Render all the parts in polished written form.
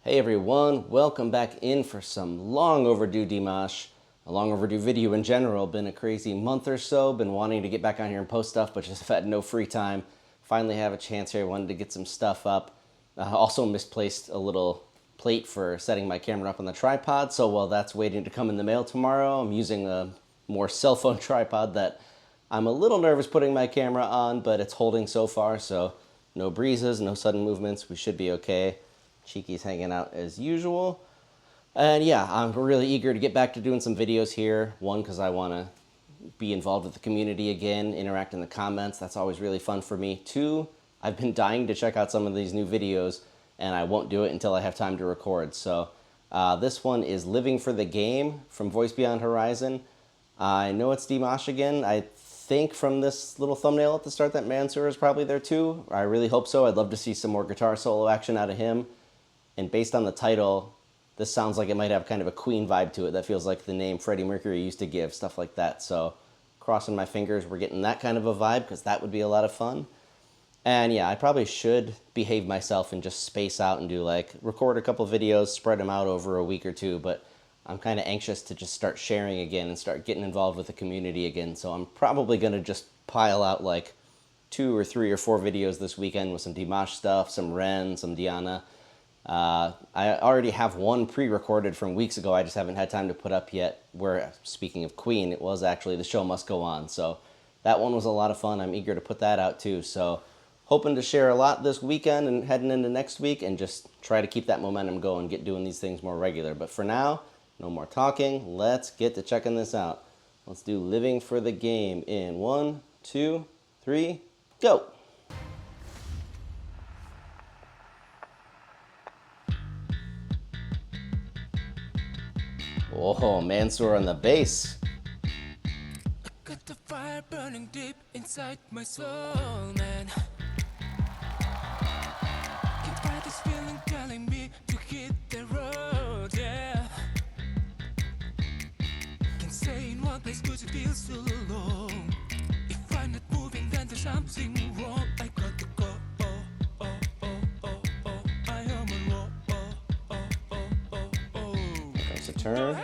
Hey everyone, welcome back in for some long overdue Dimash. A long overdue video in general. Been a crazy month or so. Been wanting to get back on here and post stuff, but just have had no free time. Finally have a chance here. Wanted to get some stuff up. Also misplaced a little plate for setting my camera up on the tripod. So while that's waiting to come in the mail tomorrow, I'm using a more cell phone tripod that I'm a little nervous putting my camera on, but it's holding so far. So no breezes, no sudden movements. We should be okay. Cheeky's hanging out as usual. And yeah, I'm really eager to get back to doing some videos here. One, because I want to be involved with the community again, interact in the comments. That's always really fun for me. Two, I've been dying to check out some of these new videos, and I won't do it until I have time to record. So this one is Living for the Game from Voice Beyond Horizon. I know it's Dimash again. I think from this little thumbnail at the start that Mansur is probably there too. I really hope so. I'd love to see some more guitar solo action out of him. And based on the title, this sounds like it might have kind of a Queen vibe to it. That feels like the name Freddie Mercury used to give, stuff like that. So crossing my fingers, we're getting that kind of a vibe because that would be a lot of fun. And yeah, I probably should behave myself and just space out and do like record a couple videos, spread them out over a week or two. But I'm kind of anxious to just start sharing again and start getting involved with the community again. So I'm probably going to just pile out like 2 or 3 or 4 videos this weekend with some Dimash stuff, some Ren, some Diana. I already have one pre-recorded from weeks ago. I just haven't had time to put up yet. Where, speaking of Queen, it was actually The Show Must Go On. So that one was a lot of fun. I'm eager to put that out too. So hoping to share a lot this weekend and heading into next week and just try to keep that momentum going, get doing these things more regular. But for now, no more talking. Let's get to checking this out. Let's do Living for the Game in 1, 2, 3, go. Oh, Mansur on the bass. Got the fire burning deep inside my soul, man. Can't fight this feeling telling me to hit the road, yeah. Can't stay in one place cause it feels so long. If I'm not moving then there's something wrong. I got to go, I am alone, Here comes the turn.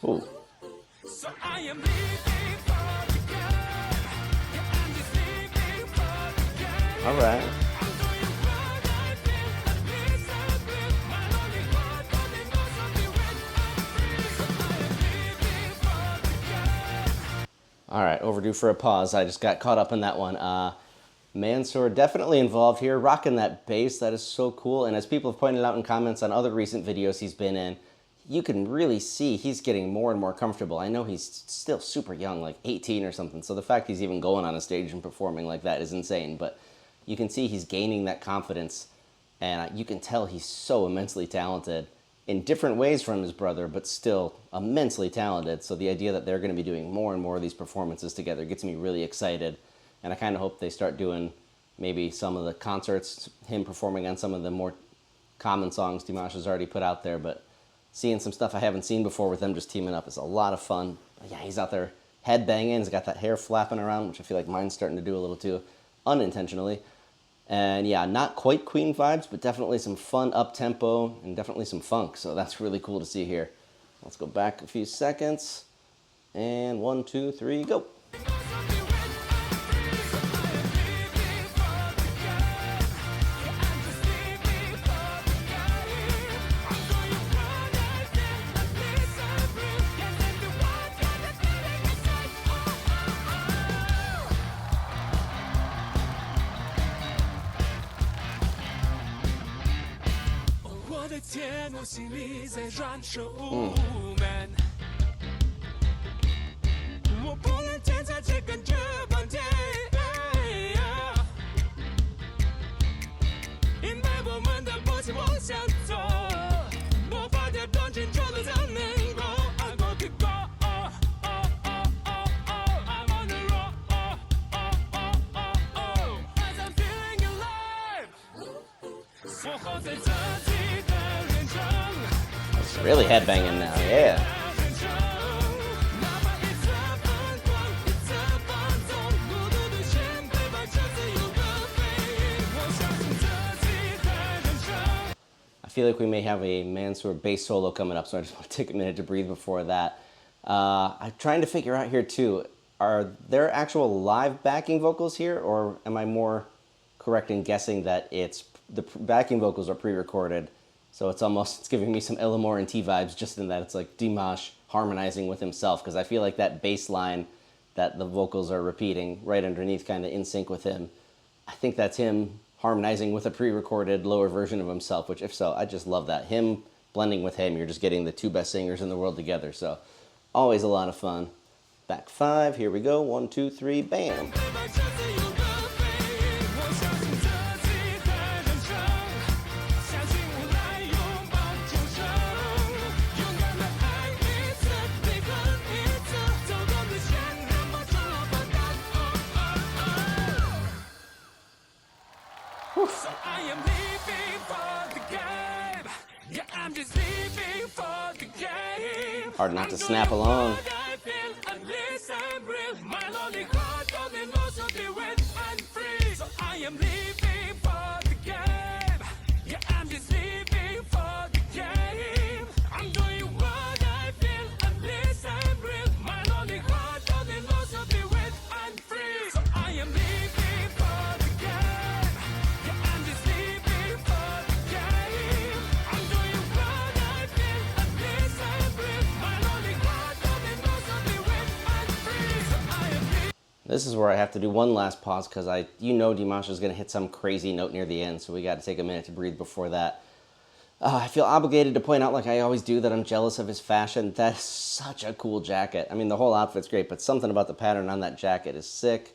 Ooh. So I am living for the game. Yeah, I'm just living for the game. All right. I'm doing what I feel like this. I feel my only God, but they know something when I'm free. So I am living for the game. All right, overdue for a pause. I just got caught up in that one. Mansur definitely involved here, rocking that bass. That is so cool. And as people have pointed out in comments on other recent videos he's been in, you can really see he's getting more and more comfortable. I know he's still super young, like 18 or something, so the fact he's even going on a stage and performing like that is insane, but you can see he's gaining that confidence, and you can tell he's so immensely talented in different ways from his brother, but still immensely talented, so the idea that they're going to be doing more and more of these performances together gets me really excited, and I kind of hope they start doing maybe some of the concerts, him performing on some of the more common songs Dimash has already put out there, but seeing some stuff I haven't seen before with them just teaming up is a lot of fun. Yeah, he's out there head banging. He's got that hair flapping around, which I feel like mine's starting to do a little too unintentionally. And yeah, not quite Queen vibes, but definitely some fun up-tempo and definitely some funk. So that's really cool to see here. Let's go back a few seconds. And 1, 2, 3, go. 我活在自己的人生， It's really headbanging now, yeah. 人生，哪怕一次疯狂，一次放纵，孤独的心背叛着自由的背影，我相信自己的人生。 I feel like we may have a Mansur bass solo coming up, so I just want to take a minute to breathe before that. I'm trying to figure out here too, are there actual live backing vocals here, or am I more correct in guessing that it's the backing vocals are pre-recorded, so it's giving me some Illamore and T vibes, just in that it's like Dimash harmonizing with himself, because I feel like that bass line that the vocals are repeating right underneath, kind of in sync with him, I think that's him harmonizing with a pre-recorded lower version of himself, which if so, I just love that. Him blending with him, you're just getting the two best singers in the world together, so always a lot of fun. Back 5, here we go, 1, 2, 3, bam. 背叛着自由的背影，我相信自己的人生，相信未来，拥抱救生，勇敢的爱一次，离恨一次，走过的线，能把重要分担。So I am living for the game. Yeah, I'm just living for the game. Hard not to snap along. I feel at least I'm real. My lonely heart only knows to be wet and free. So I am living for the game. Yeah, I'm just living for the game. I'm doing what I feel. At least I'm real. My lonely heart only knows to be wet and free. So I am living for the game. Yeah, I'm just living for the game. I'm doing what I feel. At least I'm real. My lonely heart only knows to be wet and free. So I am living. This is where I have to do one last pause, because Dimash is going to hit some crazy note near the end, so we got to take a minute to breathe before that. I feel obligated to point out, like I always do, that I'm jealous of his fashion. That is such a cool jacket. I mean, the whole outfit's great, but something about the pattern on that jacket is sick.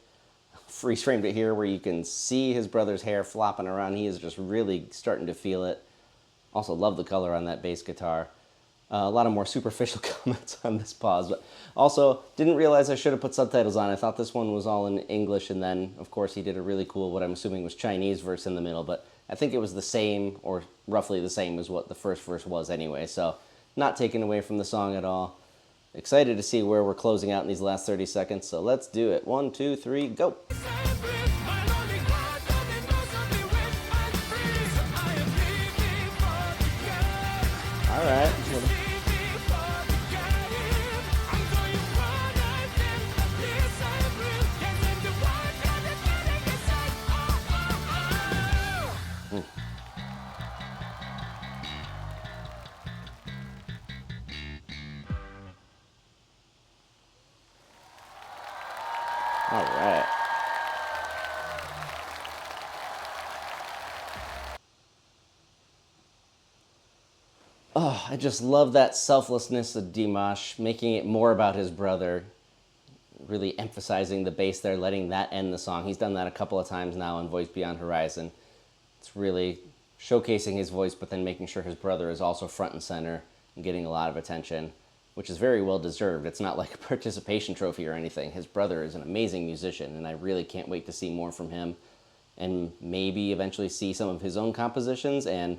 Freeze framed it here where you can see his brother's hair flopping around. He is just really starting to feel it. Also love the color on that bass guitar. A lot of more superficial comments on this pause, but also didn't realize I should have put subtitles on. I thought this one was all in English, and then, of course, he did a really cool, what I'm assuming was Chinese verse in the middle, but I think it was the same, or roughly the same as what the first verse was anyway, so not taken away from the song at all. Excited to see where we're closing out in these last 30 seconds, so let's do it. 1, 2, 3, go! My lonely heart only knows to be wet and free. So I am living for the game. All right. Living for the game. I'm doing what I feel. At least I'm real. Getting the work and the feeling inside. All right. Oh, I just love that selflessness of Dimash, making it more about his brother, really emphasizing the bass there, letting that end the song. He's done that a couple of times now in Voice Beyond Horizon. It's really showcasing his voice, but then making sure his brother is also front and center and getting a lot of attention, which is very well deserved. It's not like a participation trophy or anything. His brother is an amazing musician, and I really can't wait to see more from him and maybe eventually see some of his own compositions. And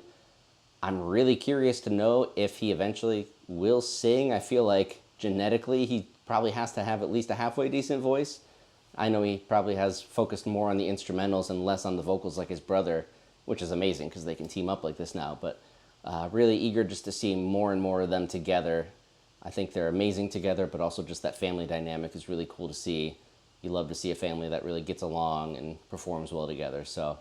I'm really curious to know if he eventually will sing. I feel like genetically he probably has to have at least a halfway decent voice. I know he probably has focused more on the instrumentals and less on the vocals like his brother, which is amazing because they can team up like this now. But really eager just to see more and more of them together. I think they're amazing together, but also just that family dynamic is really cool to see. You love to see a family that really gets along and performs well together. So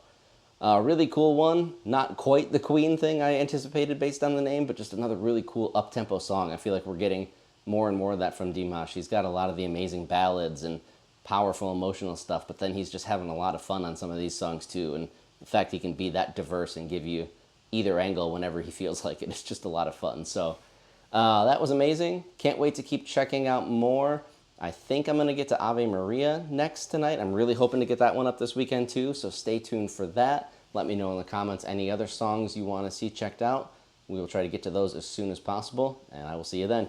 really cool one. Not quite the Queen thing I anticipated based on the name, but just another really cool up-tempo song. I feel like we're getting more and more of that from Dimash. He's got a lot of the amazing ballads and powerful emotional stuff, but then he's just having a lot of fun on some of these songs too. And the fact he can be that diverse and give you either angle whenever he feels like it, it's just a lot of fun. So that was amazing. Can't wait to keep checking out more. I think I'm going to get to Ave Maria next tonight. I'm really hoping to get that one up this weekend too, so stay tuned for that. Let me know in the comments any other songs you want to see checked out. We will try to get to those as soon as possible, and I will see you then.